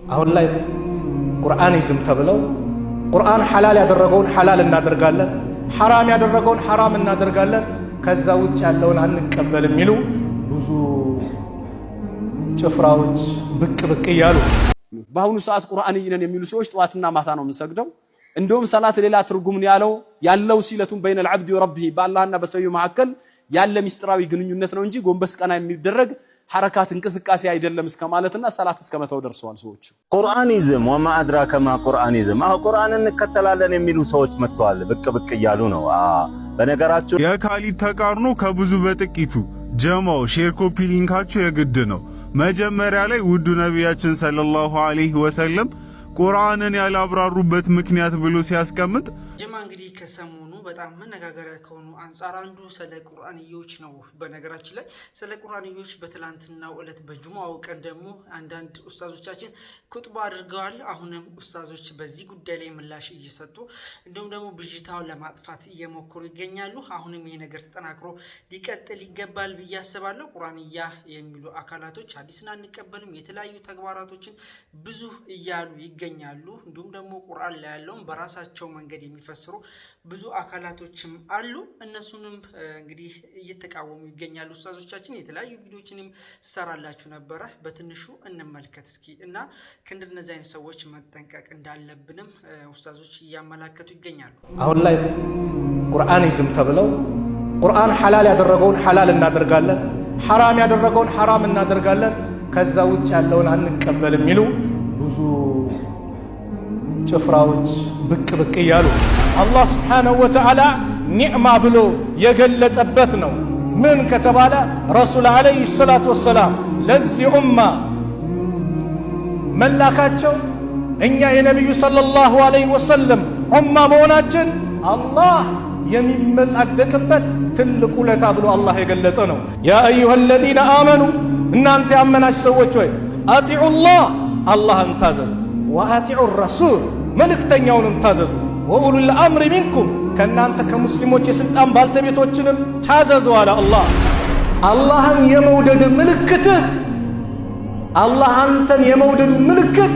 አሁን ላይ ቁርአኒዝም ተብለው ቁርአን ሐላል ያደረገውን ሐላል እናደርጋለን፣ ሐራም ያደረገውን ሐራም እናደርጋለን፣ ከዛ ውጭ ያለውን አንቀበልም የሚሉ ብዙ ጭፍራዎች ብቅ ብቅ እያሉ በአሁኑ ሰዓት ቁርአንይ ነን የሚሉ ሰዎች ጠዋትና ማታ ነው የምንሰግደው። እንደውም ሰላት ሌላ ትርጉም ነው ያለው ሲለቱን በይነል ዐብዲ ወረቢሂ በአላህና በሰውየው መካከል ያለ ሚስጥራዊ ግንኙነት ነው እንጂ ጎንበስ ቀና የሚደረግ ሐረካት እንቅስቃሴ አይደለም እስከ ማለትና ሰላት እስከ መተው ደርሰዋል ሰዎች። ቁርአኒዝም ወማ አድራከ ማ ቁርአኒዝም ቁርአንን እንከተላለን የሚሉ ሰዎች መጥተዋል፣ ብቅ ብቅ እያሉ ነው። በነገራችሁ የካሊድ ተቃርኖ ከብዙ በጥቂቱ ጀማው ሼር ኮፒ ሊንካችሁ የግድ ነው። መጀመሪያ ላይ ውዱ ነቢያችን ሰለላሁ ዐለይሂ ወሰለም ቁርአንን ያላብራሩበት ምክንያት ብሎ ሲያስቀምጥ ጀማ እንግዲህ ከሰሞኑ በጣም መነጋገሪያ ከሆኑ አንጻር አንዱ ስለ ቁርአንዮች ነው። በነገራችን ላይ ስለ ቁርአንዮች በትላንትናው ዕለት በጁማው ቀን ደግሞ አንዳንድ ኡስታዞቻችን ኩጥባ አድርገዋል። አሁንም ኡስታዞች በዚህ ጉዳይ ላይ ምላሽ እየሰጡ እንዲሁም ደግሞ ብዥታውን ለማጥፋት እየሞከሩ ይገኛሉ። አሁንም ይሄ ነገር ተጠናክሮ ሊቀጥል ይገባል ብዬ አስባለሁ። ቁርአንያ የሚሉ አካላቶች ሐዲስን አንቀበልም የተለያዩ ተግባራቶችን ብዙ እያሉ ይገኛሉ። እንዲሁም ደግሞ ቁርአን ላይ ያለውን በራሳቸው መንገድ የሚፈስሩ ብዙ አካላቶችም አሉ። እነሱንም እንግዲህ እየተቃወሙ ይገኛሉ ኡስታዞቻችን። የተለያዩ ቪዲዮዎችንም ሰራላችሁ ነበረ፣ በትንሹ እንመልከት እስኪ እና ከእንደነዚህ አይነት ሰዎች መጠንቀቅ እንዳለብንም ኡስታዞች እያመላከቱ ይገኛሉ። አሁን ላይ ቁርአኒዝም ተብለው ቁርአን ሐላል ያደረገውን ሐላል እናደርጋለን፣ ሐራም ያደረገውን ሐራም እናደርጋለን፣ ከዛ ውጭ ያለውን አንቀበልም የሚሉ ብዙ ጭፍራዎች ብቅ ብቅ እያሉ አላህ ስብሓነሁ ወተዓላ ኒዕማ ብሎ የገለጸበት ነው። ምን ከተባለ ረሱል ዓለይሂ ሰላቱ ወሰላም ለዚህ ኡማ መላካቸው እኛ የነቢዩ ሰለላሁ ዐለይሂ ወሰለም ኡማ መሆናችን አላህ የሚመጻደቅበት ትልቅ ውለታ ብሎ አላህ የገለጸ ነው። ያ አዩሃ አለዚነ አመኑ እናንተ ያመናችሁ ሰዎች ሆይ አጢዑላህ አላህን ታዘዙ፣ ወአጢዑ ረሱል መልእክተኛውንም ታዘዙ፣ ወኡሉል አምሪ ሚንኩም ከእናንተ ከሙስሊሞች የስልጣን ባልተቤቶችንም ታዘዙ አለ አላህ። አላህን የመውደድ ምልክትህ አላህ አንተን የመውደዱ ምልክት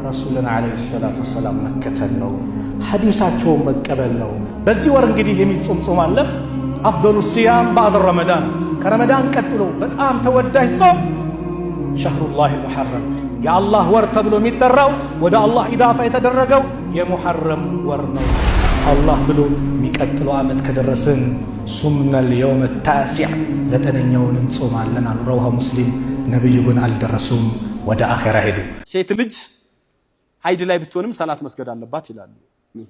ረሱልን ዓለይሂ ሰላቱ ወሰላም መከተል ነው፣ ሐዲሳቸውን መቀበል ነው። በዚህ ወር እንግዲህ የሚጾም ጾም አለ። አፍደሉ ሲያም ባዕድ ረመዳን ከረመዳን ቀጥሎ በጣም ተወዳጅ ጾም ሸህሩላህ ሙሐረም የአላህ ወር ተብሎ የሚጠራው ወደ አላህ ኢዳፋ የተደረገው የሙሐረም ወር ነው። አላህ ብሎ የሚቀጥለው ዓመት ከደረስን ሱምነል የውመ ታሲዕ ዘጠነኛውን እንጾማለን አሉ ረዋሁ ሙስሊም። ነብዩ ግን አልደረሱም፣ ወደ አኺራ ሄዱ። ሴት ልጅ ሀይድ ላይ ብትሆንም ሰላት መስገድ አለባት ይላሉ።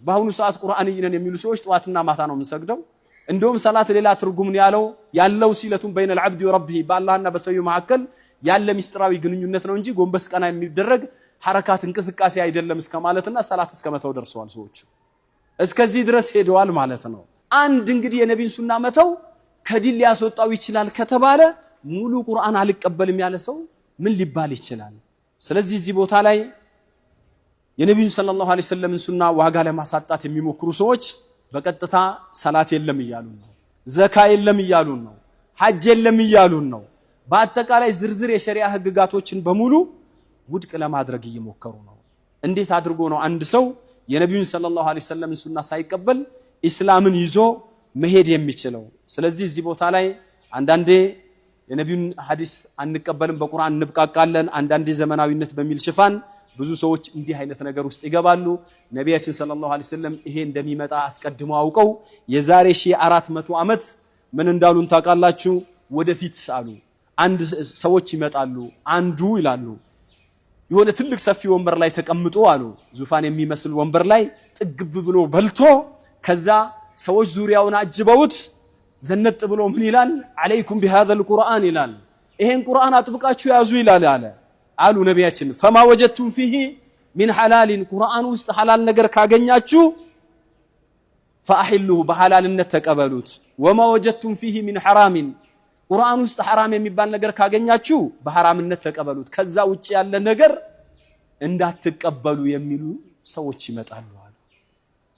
በአሁኑ ሰዓት ቁርአንይ ነን የሚሉ ሰዎች ጠዋትና ማታ ነው የምንሰግደው። እንደውም ሰላት ሌላ ትርጉም ነው ያለው ሲለቱን በይነል ዐብዲ ወረቢሂ በአላህና በሰውየው መካከል ያለ ሚስጥራዊ ግንኙነት ነው እንጂ ጎንበስ ቀና የሚደረግ ሐረካት እንቅስቃሴ አይደለም እስከ ማለትና ሰላት እስከ መተው ደርሰዋል ሰዎች። እስከዚህ ድረስ ሄደዋል ማለት ነው። አንድ እንግዲህ የነቢን ሱና መተው ከዲን ሊያስወጣው ይችላል ከተባለ ሙሉ ቁርአን አልቀበልም ያለ ሰው ምን ሊባል ይችላል? ስለዚህ እዚህ ቦታ ላይ የነቢዩን ሰለላሁ ዐለይሂ ወሰለም ሱና ዋጋ ለማሳጣት የሚሞክሩ ሰዎች በቀጥታ ሰላት የለም እያሉን ነው፣ ዘካ የለም እያሉን ነው፣ ሐጅ የለም እያሉን ነው። በአጠቃላይ ዝርዝር የሸሪዓ ህግጋቶችን በሙሉ ውድቅ ለማድረግ እየሞከሩ ነው። እንዴት አድርጎ ነው አንድ ሰው የነቢዩን ሰለላሁ ዐለይሂ ወሰለም ሱና ሳይቀበል ኢስላምን ይዞ መሄድ የሚችለው? ስለዚህ እዚህ ቦታ ላይ አንዳንዴ የነቢዩን ሐዲስ አንቀበልም በቁርአን እንብቃቃለን፣ አንዳንዴ ዘመናዊነት በሚል ሽፋን ብዙ ሰዎች እንዲህ አይነት ነገር ውስጥ ይገባሉ። ነቢያችን ሰለላሁ ዐለይሂ ወሰለም ይሄ እንደሚመጣ አስቀድመው አውቀው የዛሬ 1400 ዓመት ምን እንዳሉን ታውቃላችሁ? ወደፊት አሉ አንድ ሰዎች ይመጣሉ፣ አንዱ ይላሉ የሆነ ትልቅ ሰፊ ወንበር ላይ ተቀምጦ አሉ ዙፋን የሚመስል ወንበር ላይ ጥግብ ብሎ በልቶ ከዛ ሰዎች ዙሪያውን አጅበውት ዘነጥ ብሎ ምን ይላል? አለይኩም ቢሃዘል ቁርአን ይላል፣ ይሄን ቁርአን አጥብቃችሁ ያዙ ይላል አሉ ነቢያችን። ፈማ ወጀቱም ፊሂ ሚን ሐላሊን ቁርአን ውስጥ ሐላል ነገር ካገኛችሁ ፈአሂሉሁ በሐላልነት ተቀበሉት፣ ወማ ወጀቱም ፊሂ ሚን ሐራሚን ቁርአን ውስጥ ሐራም የሚባል ነገር ካገኛችሁ በሐራምነት ተቀበሉት፣ ከዛ ውጪ ያለ ነገር እንዳትቀበሉ የሚሉ ሰዎች ይመጣሉ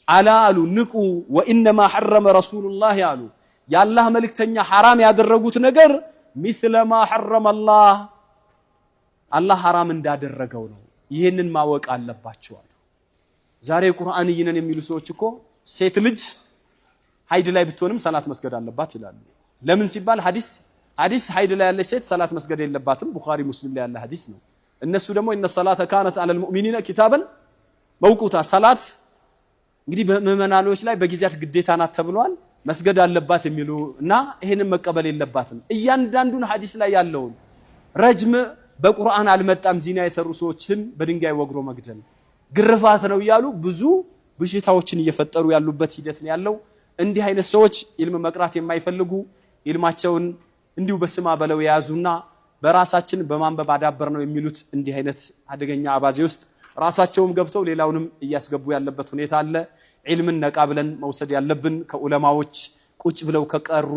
አሉ ንቁ ወኢነማ ሐረመ ረሱሉላህ አሉ የአላህ መልእክተኛ ሐራም ያደረጉት ነገር ሚስለ ማ ሐረመ አላህ ሐራም እንዳደረገው ነው። ይሄንን ማወቅ አለባቸው። ዛሬ ቁርአንይ ነን የሚሉ ሰዎች እኮ ሴት ልጅ ሀይድ ላይ ብትሆንም ሰላት መስገድ አለባት ይላሉ። ለምን ሲባል ሐዲስ ሀይድ ላይ ያለች ሴት ሰላት መስገድ የለባትም ቡኻሪ ሙስሊም ላይ ያለ ሐዲስ ነው። እነሱ ደግሞ ኢነ ሰላተ ካነት ዐለል ሙእሚኒነ ኪታበን መውቁታ ሰላት እንግዲህ በምእመናኖች ላይ በጊዜያት ግዴታ ናት ተብሏል መስገድ አለባት የሚሉ እና ይሄንን መቀበል የለባትም። እያንዳንዱን ሐዲስ ላይ ያለውን ረጅም በቁርአን አልመጣም ዚና የሰሩ ሰዎችን በድንጋይ ወግሮ መግደል ግርፋት ነው እያሉ ብዙ በሽታዎችን እየፈጠሩ ያሉበት ሂደት ነው ያለው። እንዲህ አይነት ሰዎች ኢልም መቅራት የማይፈልጉ ኢልማቸውን እንዲሁ በስማ በለው የያዙና በራሳችን በማንበብ አዳበር ነው የሚሉት እንዲህ አይነት አደገኛ አባዜ ውስጥ ራሳቸውም ገብተው ሌላውንም እያስገቡ ያለበት ሁኔታ አለ። ዒልምን ነቃ ብለን መውሰድ ያለብን ከዑለማዎች ቁጭ ብለው ከቀሩ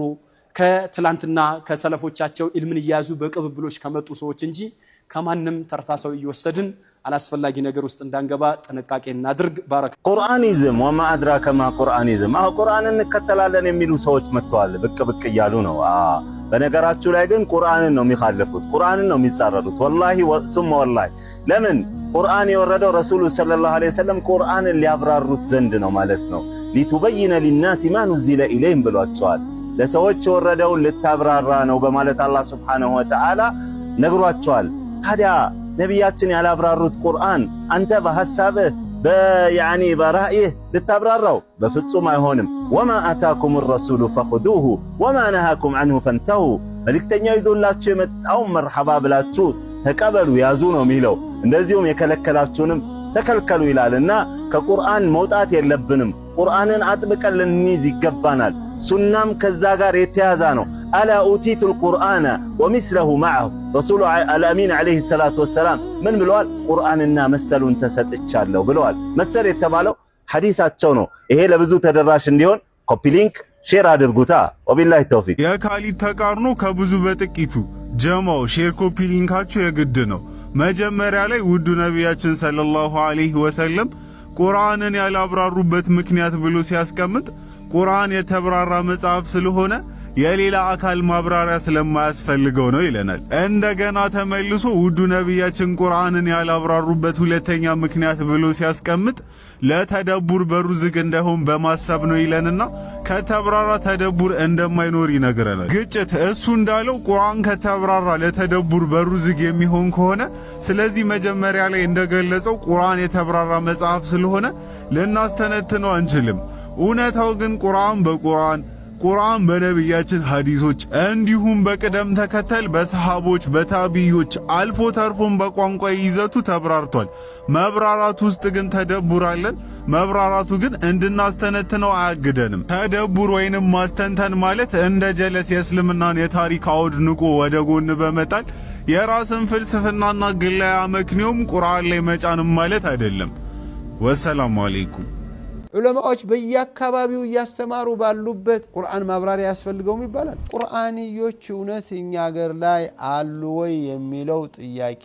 ከትላንትና ከሰለፎቻቸው ኢልምን እያያዙ በቅብብሎች ከመጡ ሰዎች እንጂ ከማንም ተርታ ሰው እየወሰድን አላስፈላጊ ነገር ውስጥ እንዳንገባ ጥንቃቄ እናድርግ። ባረከ ቁርአኒዝም ወማ አድራከ ማ ቁርአኒዝም ቁርአንን እንከተላለን የሚሉ ሰዎች መጥተዋል ብቅ እያሉ ነው። በነገራችሁ ላይ ግን ቁርአንን ነው የሚኻለፉት፣ ቁርአንን ነው የሚጻረሩት። ወላሂ ሱመ ወላሂ ለምን ቁርአን የወረደው ረሱሉ ሰለላሁ ዐለይሂ ወሰለም ቁርአንን ሊያብራሩት ዘንድ ነው ማለት ነው። ሊቱበይነ ሊናሲ ማ ኑዚለ ኢለይሂም ብሏቸዋል። ለሰዎች የወረደውን ልታብራራ ነው በማለት አላህ ሱብሓነሁ ወተዓላ ነግሯቸዋል። ታዲያ ነቢያችን ያላብራሩት ቁርአን አንተ በሐሳብህ በራእይህ ልታብራራው በፍጹም አይሆንም። ወማ አታኩም ረሱሉ ፈኹዙሁ ወማ ነሃኩም ዐንሁ ፈንተሁ መልእክተኛው ይዞላችሁ የመጣውን መርሐባ ብላችሁ ተቀበሉ ያዙ ነው የሚለው። እንደዚሁም የከለከላችሁንም ተከልከሉ ይላልና ከቁርአን መውጣት የለብንም። ቁርአንን አጥብቀን ልንይዝ ይገባናል። ሱናም ከዛ ጋር የተያዘ ነው። አላ ኡቲቱል ቁርአነ ወሚስለሁ መዐሁ ረሱሉ አልአሚን ዐለይሂ ሰላቱ ወሰላም ምን ብለዋል? ቁርአንና መሰሉን ተሰጥቻለሁ ብለዋል። መሰል የተባለው ሐዲሳቸው ነው። ይሄ ለብዙ ተደራሽ እንዲሆን ኮፒ ሊንክ ሼር አድርጉታ። ወቢላሂ ተውፊቅ። የካሊድ ተቃርኖ ከብዙ በጥቂቱ ጀማው ሼር ኮፒ ሊንካችሁ የግድ ነው። መጀመሪያ ላይ ውዱ ነቢያችን ሰለላሁ ዐለይሂ ወሰለም ቁርአንን ያላብራሩበት ምክንያት ብሎ ሲያስቀምጥ ቁርአን የተብራራ መጽሐፍ ስለሆነ የሌላ አካል ማብራሪያ ስለማያስፈልገው ነው ይለናል። እንደገና ተመልሶ ውዱ ነቢያችን ቁርአንን ያላብራሩበት ሁለተኛ ምክንያት ብሎ ሲያስቀምጥ ለተደቡር በሩ ዝግ እንዳይሆን በማሰብ ነው ይለንና ከተብራራ ተደቡር እንደማይኖር ይነግረናል። ግጭት እሱ እንዳለው ቁርአን ከተብራራ ለተደቡር በሩ ዝግ የሚሆን ከሆነ ስለዚህ መጀመሪያ ላይ እንደገለጸው ቁርአን የተብራራ መጽሐፍ ስለሆነ ልናስተነትነው አንችልም። እውነታው ግን ቁርአን በቁርአን ቁርአን በነቢያችን ሐዲሶች እንዲሁም በቅደም ተከተል በሰሃቦች በታቢዮች አልፎ ተርፎም በቋንቋ ይዘቱ ተብራርቷል። መብራራቱ ውስጥ ግን ተደቡር አለን። መብራራቱ ግን እንድናስተነትነው አያግደንም። ተደቡር ወይንም ማስተንተን ማለት እንደ ጀለስ የእስልምናን የታሪክ አውድ ንቆ ወደ ጎን በመጣል የራስን ፍልስፍናና ግላዊ አመክንዮም ቁርአን ላይ መጫንም ማለት አይደለም። ወሰላሙ አለይኩም። ዑለማዎች በየአካባቢው እያስተማሩ ባሉበት ቁርአን ማብራሪያ ያስፈልገውም ይባላል። ቁርአንዮች እውነት እኛ ሀገር ላይ አሉ ወይ የሚለው ጥያቄ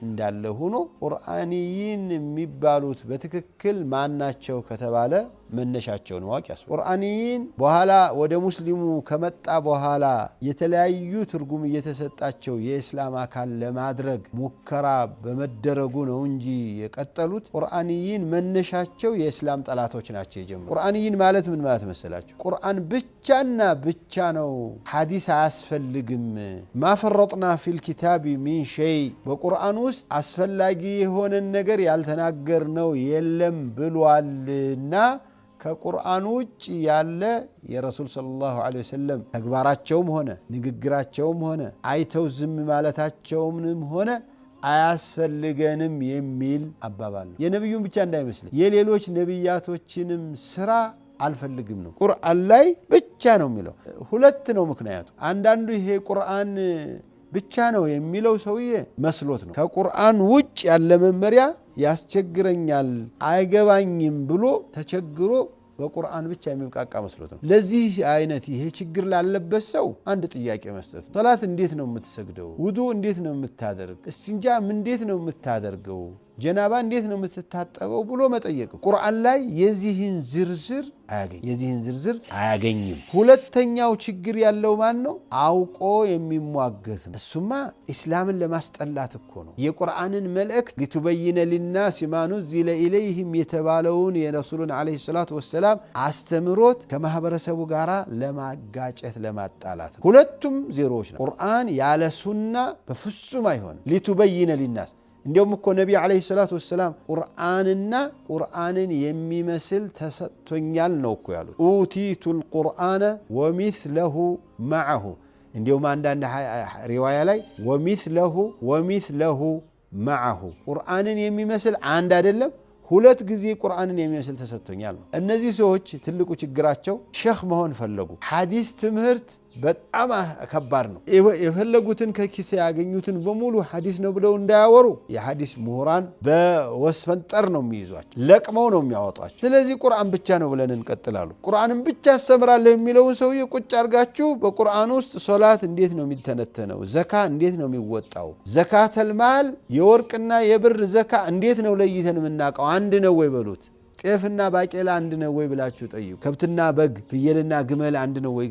እንዳለ ሆኖ ቁርአንይን የሚባሉት በትክክል ማናቸው ከተባለ መነሻቸውን ማወቅ ያስፈልጋል። ቁርአንይን በኋላ ወደ ሙስሊሙ ከመጣ በኋላ የተለያዩ ትርጉም እየተሰጣቸው የእስላም አካል ለማድረግ ሙከራ በመደረጉ ነው እንጂ የቀጠሉት ቁርአንይን መነሻቸው የእስላም ጠላቶች ናቸው የጀመሩት። ቁርአንይን ማለት ምን ማለት መሰላችሁ? ቁርአን ብቻና ብቻ ነው፣ ሐዲስ አያስፈልግም። ማፈረጥና ፊል ኪታቢ ሚን ሸይ በቁርአን ውስጥ አስፈላጊ የሆነን ነገር ያልተናገርነው የለም ብሏልና ከቁርአን ውጭ ያለ የረሱል ሰለላሁ ዐለይሂ ወሰለም ተግባራቸውም ሆነ ንግግራቸውም ሆነ አይተው ዝም ማለታቸውም ሆነ አያስፈልገንም የሚል አባባል ነው። የነብዩን ብቻ እንዳይመስል የሌሎች ነብያቶችንም ስራ አልፈልግም ነው። ቁርአን ላይ ብቻ ነው የሚለው። ሁለት ነው ምክንያቱ። አንዳንዱ ይሄ ቁርአን ብቻ ነው የሚለው ሰውዬ መስሎት ነው። ከቁርአን ውጭ ያለ መመሪያ ያስቸግረኛል አይገባኝም ብሎ ተቸግሮ በቁርአን ብቻ የሚብቃቃ መስሎት ነው። ለዚህ አይነት ይሄ ችግር ላለበት ሰው አንድ ጥያቄ መስጠት ነው። ሶላት እንዴት ነው የምትሰግደው? ውዱ እንዴት ነው የምታደርግ? እስቲንጃ እንዴት ነው የምታደርገው? ጀናባ እንዴት ነው የምትታጠበው ብሎ መጠየቅ። ቁርአን ላይ የዚህን ዝርዝር አያገኝም። ሁለተኛው ችግር ያለው ማን ነው? አውቆ የሚሟገት ነው። እሱማ ኢስላምን ለማስጠላት እኮ ነው። የቁርአንን መልእክት ሊቱበይነ ሊናስ ማ ኑዚለ ኢለይሂም የተባለውን የረሱሉን ዓለይሂ ሰላቱ ወሰላም አስተምሮት ከማህበረሰቡ ጋር ለማጋጨት ለማጣላት፣ ሁለቱም ዜሮዎች ነው። ቁርአን ያለ ሱና በፍጹም አይሆንም። ሊቱበይነ ሊናስ እንዲያውም እኮ ነቢ ዓለይሂ ሰላቱ ወሰላም ቁርአንና ቁርአንን የሚመስል ተሰጥቶኛል ነው እኮ ያሉት። ኡቲቱል ቁርአነ ወሚስለሁ መዐሁ። እንዲያውም አንዳንድ ሪዋያ ላይ ወሚስለሁ መዐሁ፣ ቁርአንን የሚመስል አንድ አይደለም ሁለት ጊዜ ቁርአንን የሚመስል ተሰጥቶኛል ነው። እነዚህ ሰዎች ትልቁ ችግራቸው ሼኽ መሆን ፈለጉ። ሐዲስ ትምህርት በጣም ከባድ ነው። የፈለጉትን ከኪስ ያገኙትን በሙሉ ሐዲስ ነው ብለው እንዳያወሩ የሐዲስ ምሁራን በወስፈንጠር ነው የሚይዟቸው፣ ለቅመው ነው የሚያወጧቸው። ስለዚህ ቁርአን ብቻ ነው ብለን እንቀጥላሉ። ቁርአንን ብቻ አስተምራለሁ የሚለውን ሰውዬ ቁጭ አድርጋችሁ በቁርአን ውስጥ ሶላት እንዴት ነው የሚተነተነው፣ ዘካ እንዴት ነው የሚወጣው፣ ዘካተል ማል የወርቅና የብር ዘካ እንዴት ነው ለይተን የምናውቀው፣ አንድ ነው ወይ በሉት። ጤፍና ባቄላ አንድ ነው ወይ ብላችሁ ጠይቁ። ከብትና በግ ፍየልና ግመል አንድ ነው ወይ?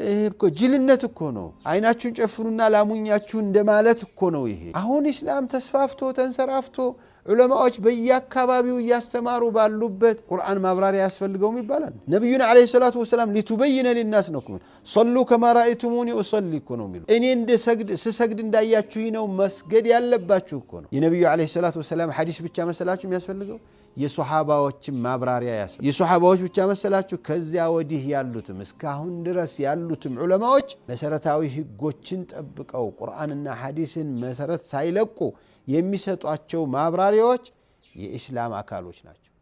ይሄ እኮ ጅልነት እኮ ነው። አይናችሁን ጨፍኑና ላሙኛችሁ እንደማለት እኮ ነው ይሄ። አሁን ኢስላም ተስፋፍቶ ተንሰራፍቶ ዑለማዎች በየአካባቢው እያስተማሩ ባሉበት ቁርአን ማብራሪያ ያስፈልገውም ይባላል። ነብዩና አለይሂ ሰላቱ ወሰላም ሊቱበይነ ሊናስ ነው እኮ ሶሉ ከማ ረአይቱሙኒ ኡሰሊ እኮ ነው የሚሉ። እኔ ስሰግድ እንዳያችሁ ነው መስገድ ያለባችሁ እኮ ነው። የነብዩ አለይሂ ሰላቱ ወሰላም ሐዲስ ብቻ መሰላችሁ የሚያስፈልገው? የሱሐባዎችም ማብራሪያ ያስፈልጋል። የሱሐባዎች ብቻ መሰላችሁ? ከዚያ ወዲህ ያሉትም እስካሁን ድረስ ያሉትም ዑለማዎች መሰረታዊ ህጎችን ጠብቀው ቁርአንና ሐዲስን መሰረት ሳይለቁ የሚሰጧቸው ማብራሪያዎች የኢስላም አካሎች ናቸው።